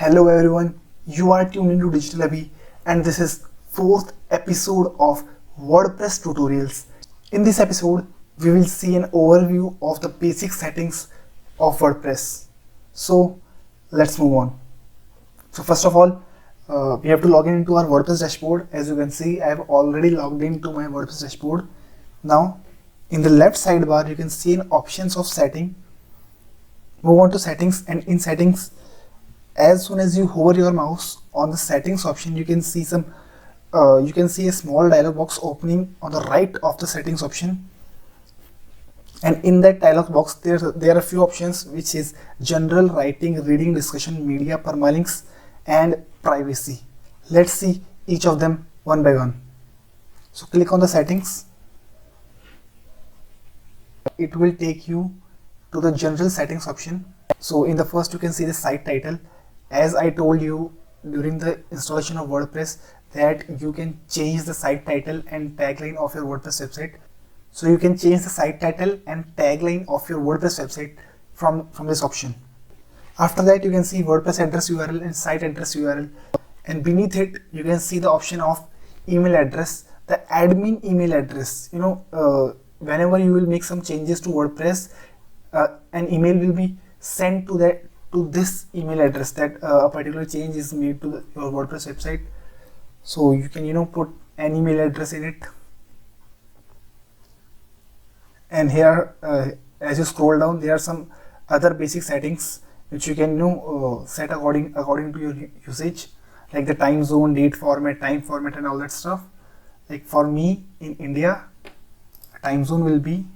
Hello everyone, you are tuned into Digital Abhi and this is fourth episode of WordPress tutorials. In this episode, we will see an overview of the basic settings of WordPress. So let's move on. So first of all, we have to log in into our WordPress dashboard. As you can see, I have already logged into my WordPress dashboard. Now, in the left sidebar, you can see an options of setting. Move on to settings, and in settings, as soon as you hover your mouse on the settings option, you can see a small dialog box opening on the right of the settings option. And in that dialog box, there are a few options, which is general, writing, reading, discussion, media, permalinks, and privacy. Let's see each of them one by one. So click on the settings. It will take you to the general settings option. So in the first, you can see the site title. As I told you during the installation of WordPress, that you can change the site title and tagline of your WordPress website. So you can change the site title and tagline of your WordPress website from this option. After that, you can see WordPress address URL and site address URL, and beneath it you can see the option of email address, the admin email address. Whenever you will make some changes to WordPress, an email will be sent to this email address that a particular change is made to your WordPress website. So you can put an email address in it. And here, as you scroll down, there are some other basic settings which you can set according to your usage, like the time zone, date format, time format, and all that stuff. Like for me in India, time zone will be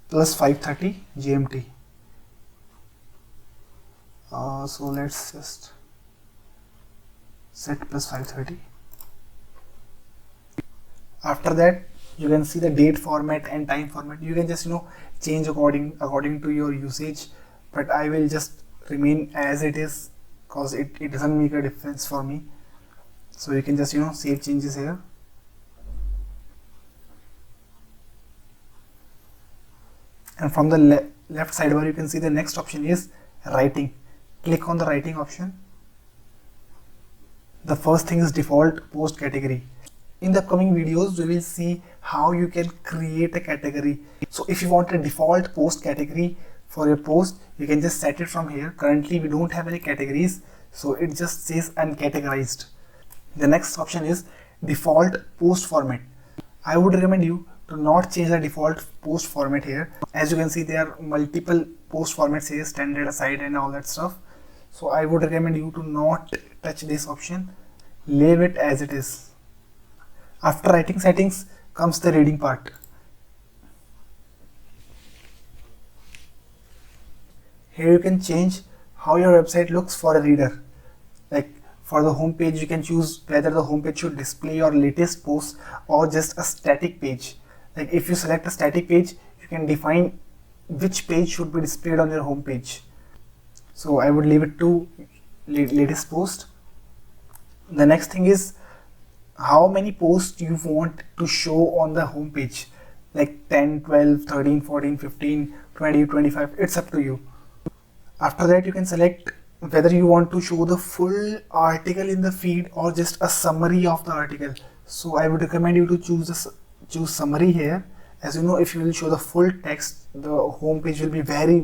plus 5:30 GMT. So let's just set plus 5:30. After that, you can see the date format and time format. You can just change according to your usage, but I will just remain as it is because it doesn't make a difference for me. So you can just save changes here. And from the left sidebar, you can see the next option is writing. Click on the writing option. The first thing is default post category. In the upcoming videos, we will see how you can create a category. So if you want a default post category for your post, you can just set it from here. Currently, we don't have any categories, so it just says uncategorized. The next option is default post format. I would recommend you to not change the default post format here. As you can see, there are multiple post formats here, standard, aside, and all that stuff. So I would recommend you to not touch this option. Leave it as it is. After writing settings comes the reading part. Here you can change how your website looks for a reader. Like for the home page, you can choose whether the home page should display your latest posts or just a static page. Like if you select a static page, you can define which page should be displayed on your home page. So I would leave it to latest post. The next thing is how many posts you want to show on the home page, like 10, 12, 13, 14, 15, 20, 25. It's up to you. After that, you can select whether you want to show the full article in the feed or just a summary of the article. So I would recommend you to choose summary here. As you know, if you will show the full text, the home page will be very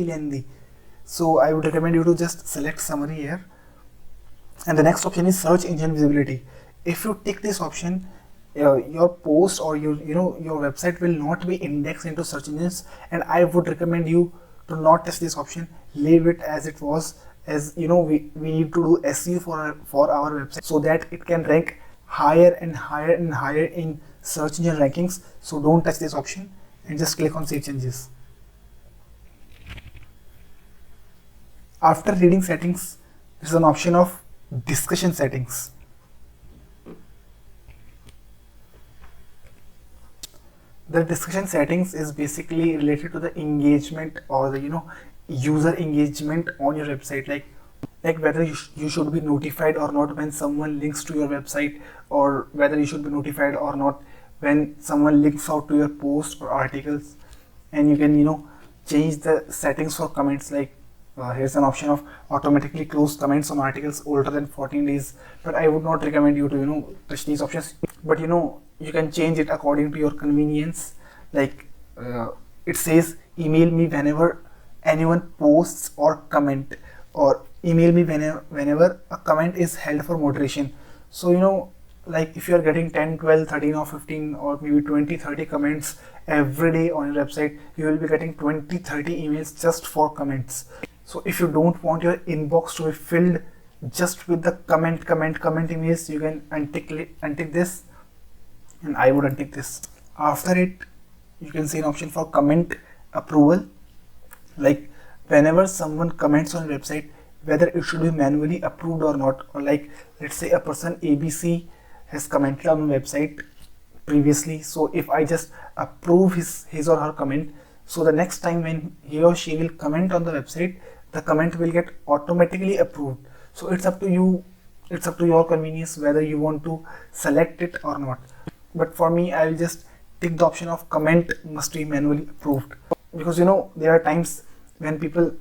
lengthy. So I would recommend you to just select summary here. And the next option is search engine visibility. If you tick this option, your post or your website will not be indexed into search engines, and I would recommend you to not touch this option. Leave it as it was. As we need to do SEO for our website so that it can rank higher and higher in search engine rankings. So don't touch this option and just click on save changes. After reading settings, there is an option of discussion settings. The discussion settings is basically related to the engagement or the user engagement on your website, like whether you should be notified or not when someone links to your website, or whether you should be notified or not when someone links out to your posts or articles. And you can change the settings for comments, like Here's an option of automatically close comments on articles older than 14 days, but I would not recommend you to touch these options. But you can change it according to your convenience. Like it says email me whenever anyone posts or comment, or email me whenever a comment is held for moderation. So like if you are getting 10, 12, 13 or 15 or maybe 20, 30 comments every day on your website, you will be getting 20, 30 emails just for comments. So if you don't want your inbox to be filled just with the comment emails, you can untick this, and I would untick this. After it, you can see an option for comment approval. Like whenever someone comments on your website, whether it should be manually approved or not, or like let's say a person ABC has commented on my website previously, so if I just approve his or her comment, so the next time when he or she will comment on the website, the comment will get automatically approved. So it's up to you, it's up to your convenience whether you want to select it or not. But for me, I will just tick the option of comment must be manually approved, because there are times when people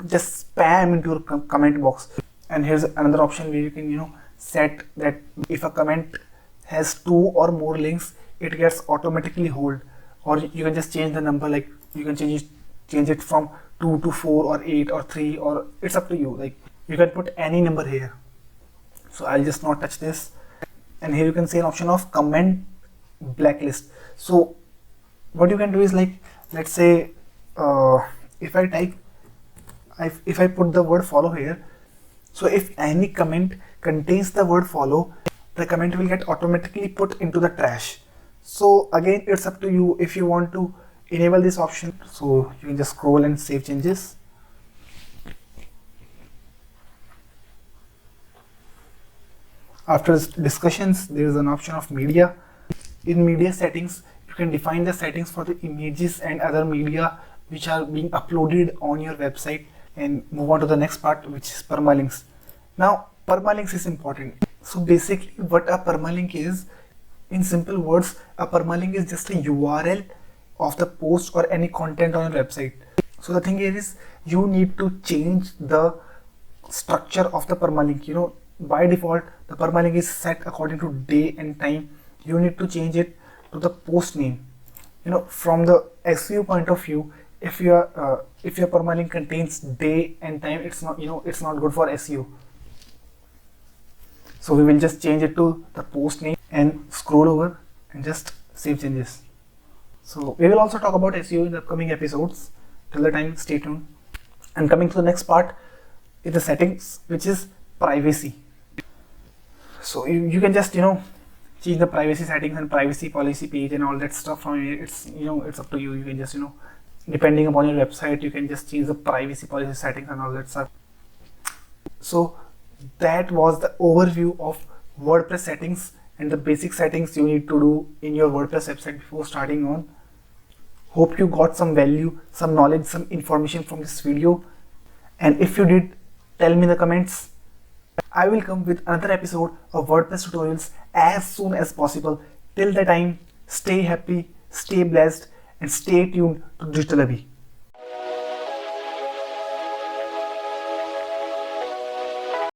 just spam into your comment box. And here's another option where you can set that if a comment has 2 or more links, it gets automatically hold, or you can just change the number. Like you can change it from 2 to 4 or 8 or 3, or it's up to you. Like you can put any number here. So I'll just not touch this. And here you can see an option of comment blacklist. So what you can do is, like, let's say if I put the word follow here, so if any comment contains the word follow, the comment will get automatically put into the trash. So again, it's up to you if you want to enable this option. So you can just scroll and save changes. After discussions, there is an option of media. In media settings, you can define the settings for the images and other media which are being uploaded on your website, and move on to the next part, which is permalinks. Now permalinks is important. So basically what a permalink is, in simple words, a permalink is just a URL of the post or any content on your website. So the thing here is, you need to change the structure of the permalink. By default the permalink is set according to day and time. You need to change it to the post name. From the SEO point of view, if your permalink contains day and time, it's not it's not good for SEO. So we will just change it to the post name and scroll over and just save changes. So we will also talk about SEO in the upcoming episodes. Till the time, stay tuned. And coming to the next part is the settings, which is privacy. So you can just change the privacy settings and privacy policy page and all that stuff from here. It's it's up to you. You can just depending upon your website, you can just change the privacy policy settings and all that stuff. So that was the overview of WordPress settings and the basic settings you need to do in your WordPress website before starting on. Hope you got some value, some knowledge, some information from this video. And if you did, tell me in the comments. I will come with another episode of WordPress tutorials as soon as possible. Till the time, stay happy, stay blessed, and stay tuned to Digital Abhi.